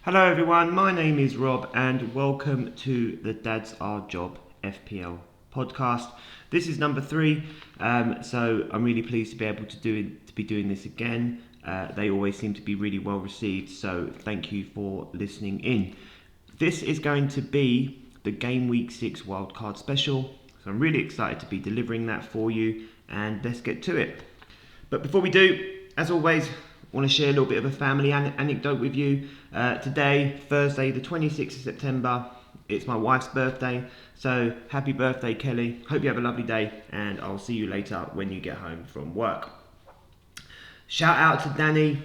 Hello everyone, my name is Rob and welcome to the Dad's Our Job FPL podcast. This is number 3, so I'm really pleased to be able to be doing this again. They always seem to be really well received, so thank you for listening in. This is going to be the Game Week 6 wildcard special, so I'm really excited to be delivering that for you, and let's get to it. But before we do, as always, I want to share a little bit of a family anecdote with you. Today, Thursday, the 26th of September, it's my wife's birthday. So happy birthday, Kelly. Hope you have a lovely day, and I'll see you later when you get home from work. Shout out to Danny.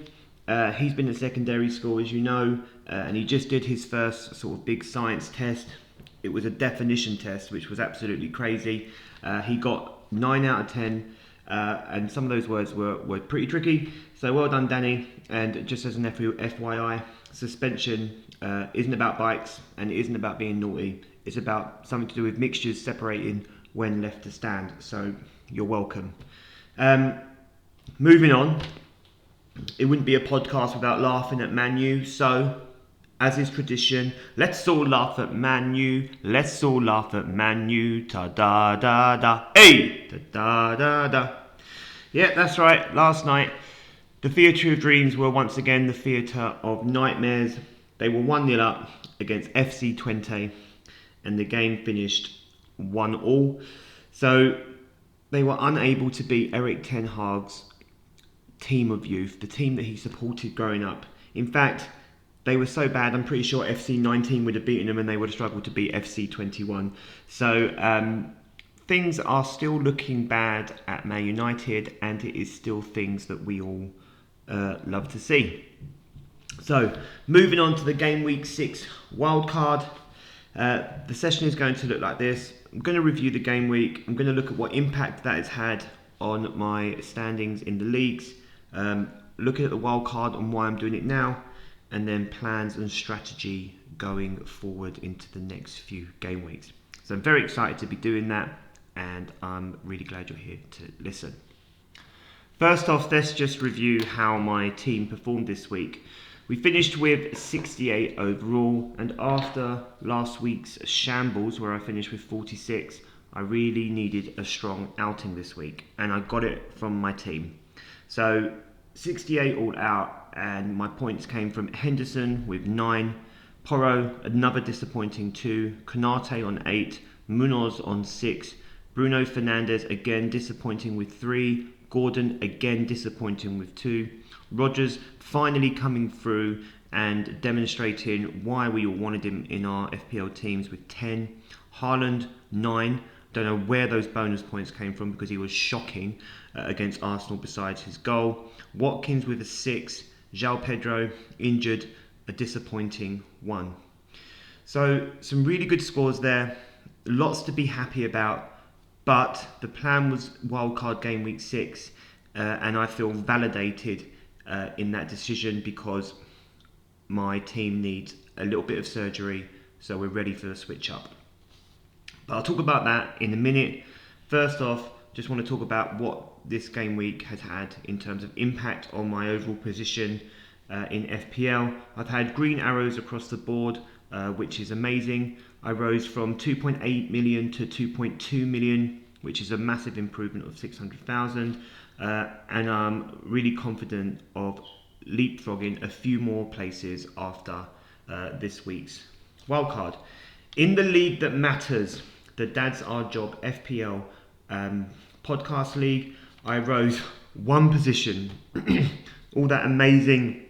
He's been at secondary school, as you know, and he just did his first sort of big science test. It was a definition test, which was absolutely crazy. He got 9 out of 10. And some of those words were pretty tricky, so well done, Danny. And just as an FYI, suspension isn't about bikes and it isn't about being naughty. It's about something to do with mixtures separating when left to stand, so you're welcome. Moving on, it wouldn't be a podcast without laughing at Man U, so as is tradition, let's all laugh at Man U. Let's all laugh at Man U. Ta da da da. Hey! Ta da da da. Yeah, that's right. Last night, the Theatre of Dreams were once again the Theatre of Nightmares. They were 1-0 up against FC Twente, and the game finished 1-1. So they were unable to beat Eric Ten Hag's team of youth, the team that he supported growing up. In fact, they were so bad, I'm pretty sure FC 19 would have beaten them and they would have struggled to beat FC 21. So things are still looking bad at Man United, and it is still things that we all love to see. So moving on to the Game Week 6 wildcard. The session is going to look like this. I'm going to review the game week. I'm going to look at what impact that has had on my standings in the leagues. Looking at the wildcard and why I'm doing it now. And then plans and strategy going forward into the next few game weeks. So I'm very excited to be doing that, and I'm really glad you're here to listen. First off, let's just review how my team performed this week. We finished with 68 overall, and after last week's shambles where I finished with 46, I really needed a strong outing this week, and I got it from my team. So 68 all out, and my points came from Henderson with 9, Porro another disappointing 2, Konate on 8, Munoz on 6, Bruno Fernandes again disappointing with 3, Gordon again disappointing with 2, Rodgers finally coming through and demonstrating why we all wanted him in our FPL teams with 10, Haaland 9. Don't know where those bonus points came from because he was shocking against Arsenal besides his goal. Watkins with a 6, João Pedro injured, a disappointing 1. So some really good scores there, lots to be happy about, but the plan was wildcard game week 6, and I feel validated in that decision because my team needs a little bit of surgery, so we're ready for the switch up. But I'll talk about that in a minute. First off, just want to talk about what this game week has had in terms of impact on my overall position in FPL. I've had green arrows across the board, which is amazing. I rose from 2.8 million to 2.2 million, which is a massive improvement of 600,000. And I'm really confident of leapfrogging a few more places after this week's wildcard. In the league that matters, the Dad's Our Job FPL podcast league, I rose 1 position. All that amazing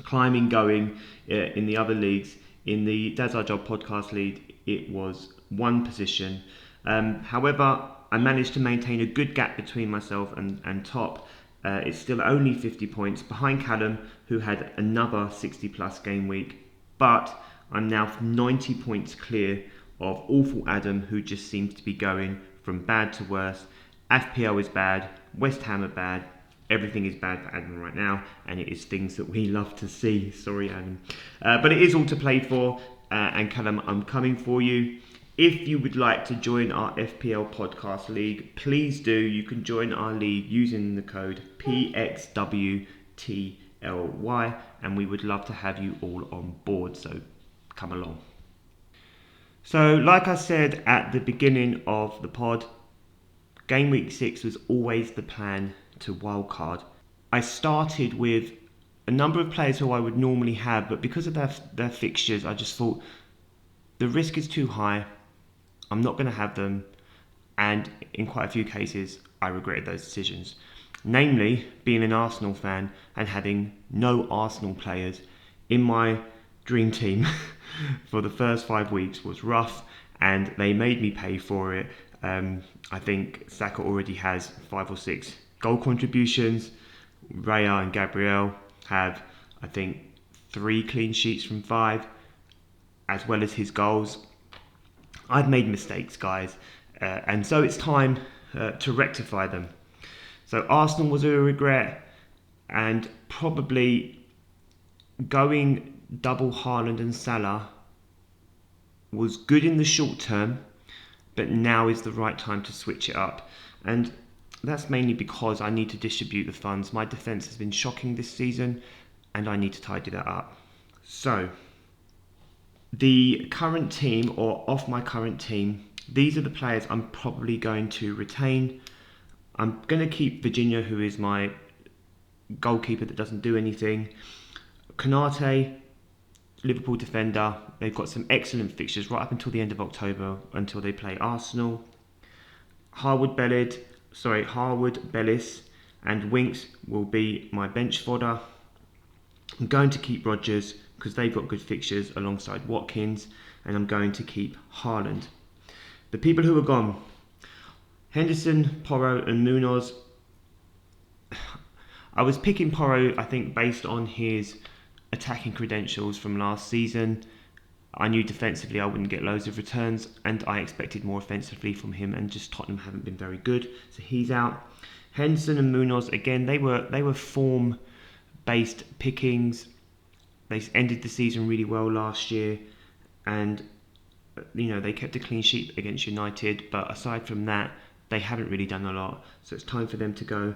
climbing going in the other leagues. In the Dad's Our Job podcast league, it was 1 position. However, I managed to maintain a good gap between myself and top. It's still only 50 points behind Callum, who had another 60 plus game week, but I'm now 90 points clear of Awful Adam, who just seems to be going from bad to worse. FPL is bad, West Ham are bad, everything is bad for Adam right now, and it is things that we love to see. Sorry, Adam. But it is all to play for, and Callum, I'm coming for you. If you would like to join our FPL podcast league, please do. You can join our league using the code PXWTFPL. and we would love to have you all on board, so come along. So like I said at the beginning of the pod, game week 6 was always the plan to wildcard. I started with a number of players who I would normally have, but because of their fixtures, I just thought the risk is too high. I'm not going to have them, and in quite a few cases, I regretted those decisions. Namely, being an Arsenal fan and having no Arsenal players in my dream team for the first 5 weeks was rough, and they made me pay for it. I think Saka already has 5 or 6 goal contributions. Raya and Gabriel have, I think, 3 clean sheets from 5, as well as his goals. I've made mistakes, guys, and so it's time to rectify them. So Arsenal was a regret, and probably going double Haaland and Salah was good in the short term, but now is the right time to switch it up. And that's mainly because I need to distribute the funds. My defence has been shocking this season, and I need to tidy that up. So, the current team, or off my current team, these are the players I'm probably going to retain. I'm going to keep Virginia, who is my goalkeeper that doesn't do anything. Konate, Liverpool defender. They've got some excellent fixtures right up until the end of October, until they play Arsenal. Harwood Bellis and Winks will be my bench fodder. I'm going to keep Rodgers because they've got good fixtures alongside Watkins, and I'm going to keep Haaland. The people who are gone: Henderson, Porro and Munoz. I was picking Porro, I think, based on his attacking credentials from last season. I knew defensively I wouldn't get loads of returns, and I expected more offensively from him, and just Tottenham haven't been very good, so he's out. Henderson and Munoz, again, they were form-based pickings. They ended the season really well last year, and they kept a clean sheet against United, but aside from that, they haven't really done a lot, so it's time for them to go.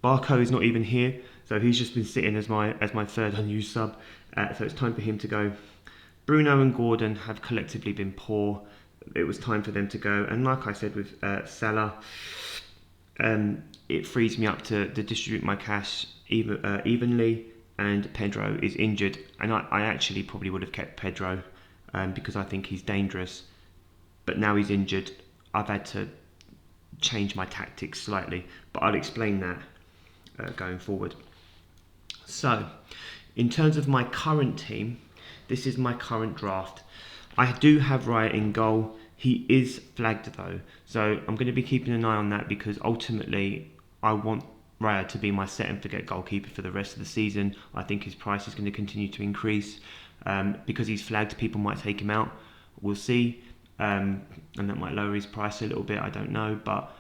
Barco is not even here, so he's just been sitting as my third unused sub, so it's time for him to go. Bruno and Gordon have collectively been poor. It was time for them to go, and like I said with Salah, it frees me up to distribute my cash evenly, and Pedro is injured, and I actually probably would have kept Pedro because I think he's dangerous, but now he's injured. I've had to change my tactics slightly, but I'll explain that going forward. So, in terms of my current team, this is my current draft. I do have Raya in goal. He is flagged though, so I'm going to be keeping an eye on that, because ultimately I want Raya to be my set and forget goalkeeper for the rest of the season. I think his price is going to continue to increase. Because he's flagged, people might take him out. We'll see. And that might lower his price a little bit, I don't know. But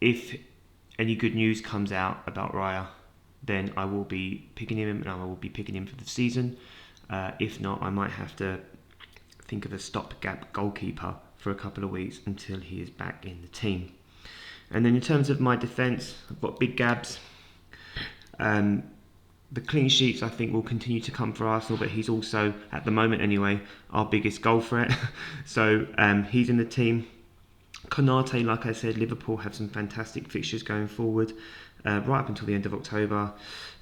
if any good news comes out about Raya, then I will be picking him, and I will be picking him for the season. If not, I might have to think of a stopgap goalkeeper for a couple of weeks until he is back in the team. And then in terms of my defence, I've got big Gabs. The clean sheets, I think, will continue to come for Arsenal, but he's also, at the moment anyway, our biggest goal threat. So he's in the team. Konate, like I said, Liverpool have some fantastic fixtures going forward, right up until the end of October.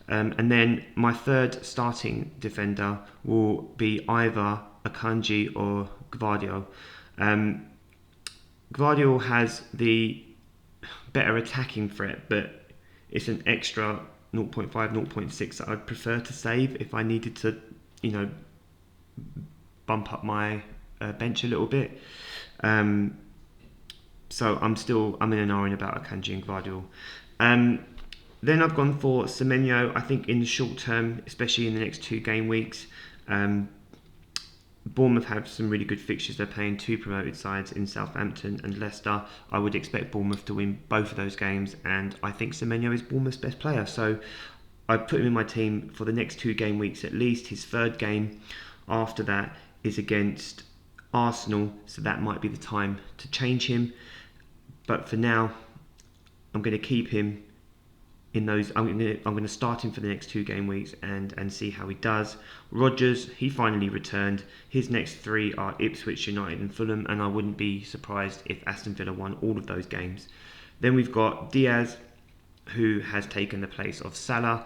And then my third starting defender will be either Akanji or Gvardiol. Gvardiol has the better attacking threat, but it's an extra 0.5, 0.6 that I'd prefer to save if I needed to, bump up my bench a little bit. So I'm in an iron about Akanji and Gvardiol. Then I've gone for Semenyo. I think in the short term, especially in the next 2 game weeks, Bournemouth have some really good fixtures. They're playing 2 promoted sides in Southampton and Leicester. I would expect Bournemouth to win both of those games, and I think Semenyo is Bournemouth's best player. So I put him in my team for the next 2 game weeks at least. His third game after that is against Arsenal, so that might be the time to change him. But for now, I'm going to keep him in those. I'm going to start him for the next 2 game weeks and see how he does. Rodgers, he finally returned. His next 3 are Ipswich, United and Fulham, and I wouldn't be surprised if Aston Villa won all of those games. Then we've got Diaz, who has taken the place of Salah.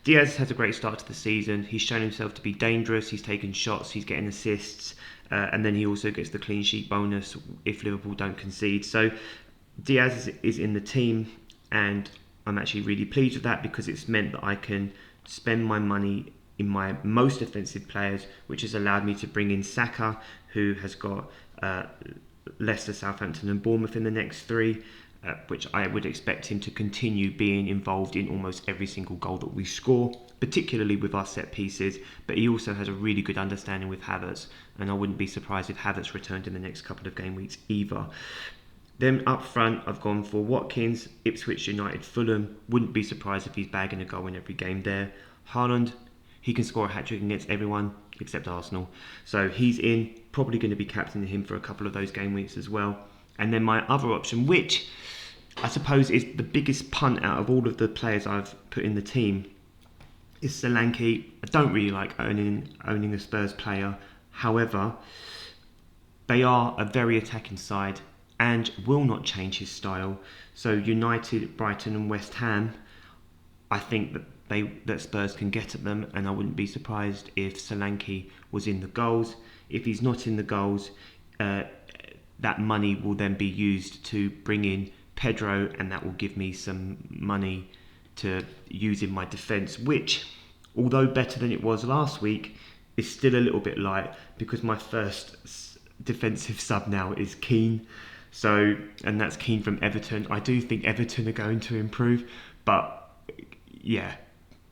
Diaz has a great start to the season. He's shown himself to be dangerous. He's taken shots, he's getting assists, and then he also gets the clean sheet bonus if Liverpool don't concede. So Diaz is in the team, and I'm actually really pleased with that because it's meant that I can spend my money in my most offensive players, which has allowed me to bring in Saka, who has got Leicester, Southampton and Bournemouth in the next 3. Which I would expect him to continue being involved in almost every single goal that we score, particularly with our set pieces. But he also has a really good understanding with Havertz, and I wouldn't be surprised if Havertz returned in the next couple of game weeks either. Then up front, I've gone for Watkins, Ipswich, United, Fulham. Wouldn't be surprised if he's bagging a goal in every game there. Haaland, he can score a hat-trick against everyone except Arsenal. So he's in, probably going to be captaining him for a couple of those game weeks as well. And then my other option, which I suppose is the biggest punt out of all of the players I've put in the team, is Solanke. I don't really like owning a Spurs player. However, they are a very attacking side and will not change his style. So United, Brighton and West Ham, I think that Spurs can get at them, and I wouldn't be surprised if Solanke was in the goals. If he's not in the goals, that money will then be used to bring in Pedro, and that will give me some money to use in my defence, which, although better than it was last week, is still a little bit light because my first defensive sub now is Keane. So, and that's Keane from Everton. I do think Everton are going to improve, but yeah,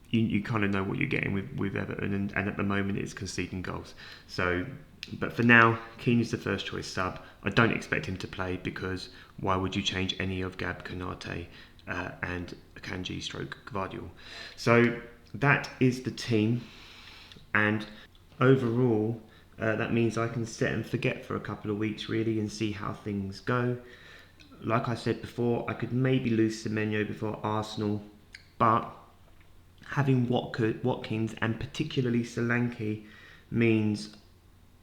you kind of know what you're getting with Everton, and at the moment it's conceding goals. So, but for now, Keane is the first choice sub. I don't expect him to play because why would you change any of Gab, Konate and Akanji / Gvardiol? So that is the team, and overall that means I can set and forget for a couple of weeks really and see how things go. Like I said before, I could maybe lose Semenyo before Arsenal, but having Watkins and particularly Solanke means,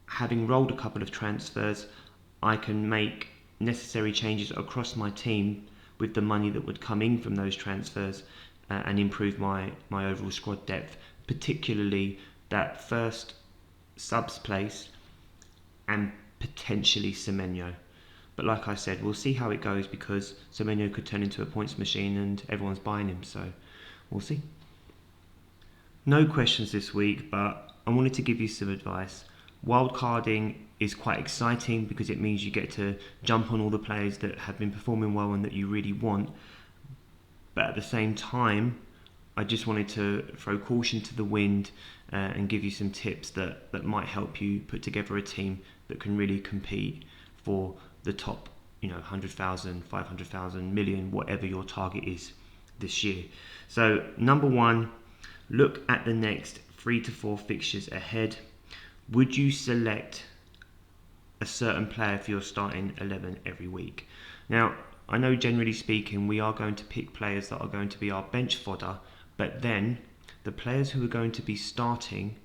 having rolled a couple of transfers, I can make necessary changes across my team with the money that would come in from those transfers and improve my overall squad depth, particularly that first subs place and potentially Semenyo. But like I said, we'll see how it goes because Semenyo could turn into a points machine and everyone's buying him, so we'll see. No questions this week, but I wanted to give you some advice. Wildcarding is quite exciting because it means you get to jump on all the players that have been performing well and that you really want. But at the same time, I just wanted to throw caution to the wind and give you some tips that might help you put together a team that can really compete for the top, 100,000, 500,000, million, whatever your target is this year. So number 1, look at the next 3 to 4 fixtures ahead. Would you select a certain player for your starting 11 every week? Now, I know generally speaking we are going to pick players that are going to be our bench fodder, but then the players who are going to be starting,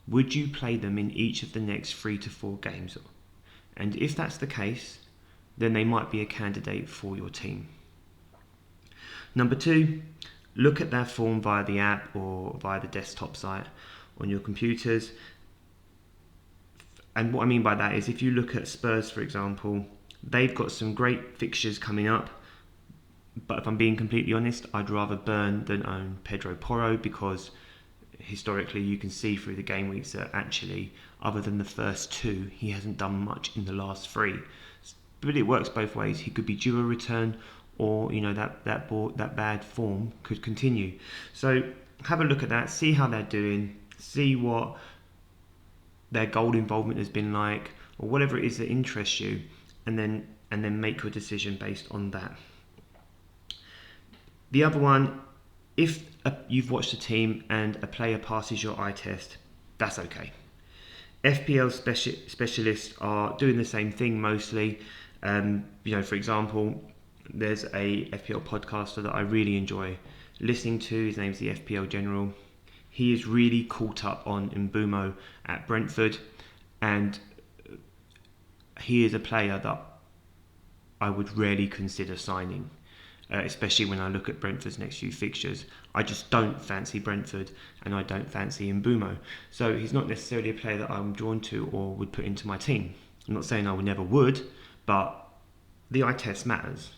would you play them in each of the next 3 to 4 games? And if that's the case, then they might be a candidate for your team. Number 2, look at their form via the app or via the desktop site on your computers. And what I mean by that is, if you look at Spurs, for example, they've got some great fixtures coming up. But if I'm being completely honest, I'd rather burn than own Pedro Porro because historically you can see through the game weeks that actually, other than the first 2, he hasn't done much in the last 3. But it works both ways. He could be due a return, or that bad form could continue. So have a look at that, see how they're doing, see what their goal involvement has been like, or whatever it is that interests you, and then make your decision based on that. The other one, if you've watched a team and a player passes your eye test, that's okay. FPL specialists are doing the same thing mostly. For example, there's a FPL podcaster that I really enjoy, listening to, his name's the FPL General. He is really caught up on Mbeumo at Brentford, and he is a player that I would rarely consider signing, especially when I look at Brentford's next few fixtures. I just don't fancy Brentford, and I don't fancy Mbeumo. So he's not necessarily a player that I'm drawn to or would put into my team. I'm not saying I would never would, but the eye test matters.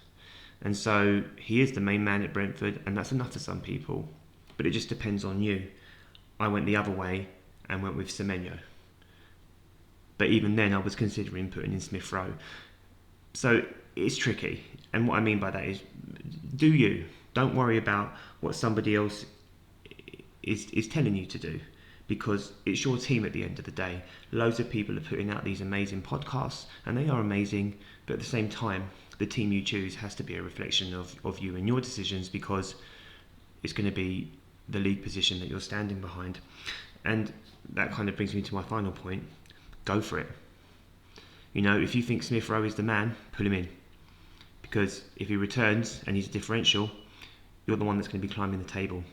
And so he is the main man at Brentford, and that's enough for some people. But it just depends on you. I went the other way and went with Semenyo. But even then, I was considering putting in Smith Rowe. So it's tricky. And what I mean by that is, do you. Don't worry about what somebody else is telling you to do, because it's your team at the end of the day. Loads of people are putting out these amazing podcasts, and they are amazing, but at the same time, the team you choose has to be a reflection of you and your decisions, because it's going to be the league position that you're standing behind. And that kind of brings me to my final point. Go for it. You know, if you think Smith Rowe is the man, put him in. Because if he returns and he's a differential, you're the one that's going to be climbing the table.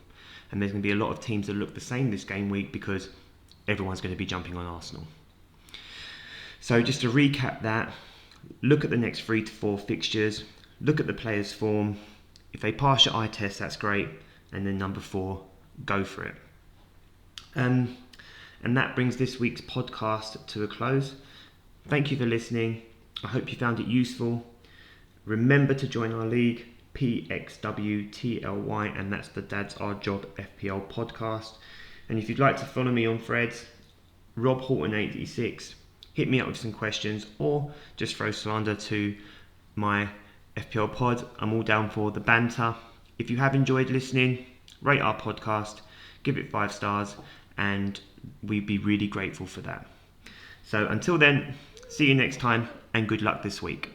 And there's going to be a lot of teams that look the same this game week, because everyone's going to be jumping on Arsenal. So just to recap that, look at the next 3 to 4 fixtures, look at the players' form. If they pass your eye test, that's great. And then number 4, go for it. And that brings this week's podcast to a close. Thank you for listening. I hope you found it useful. Remember to join our league, PXWTLY, and that's the Dad's Our Job FPL podcast. And if you'd like to follow me on threads, Rob Horton86, hit me up with some questions, or just throw slander to my FPL pod. I'm all down for the banter. If you have enjoyed listening, rate our podcast, give it 5 stars, and we'd be really grateful for that. So until then, see you next time, and good luck this week.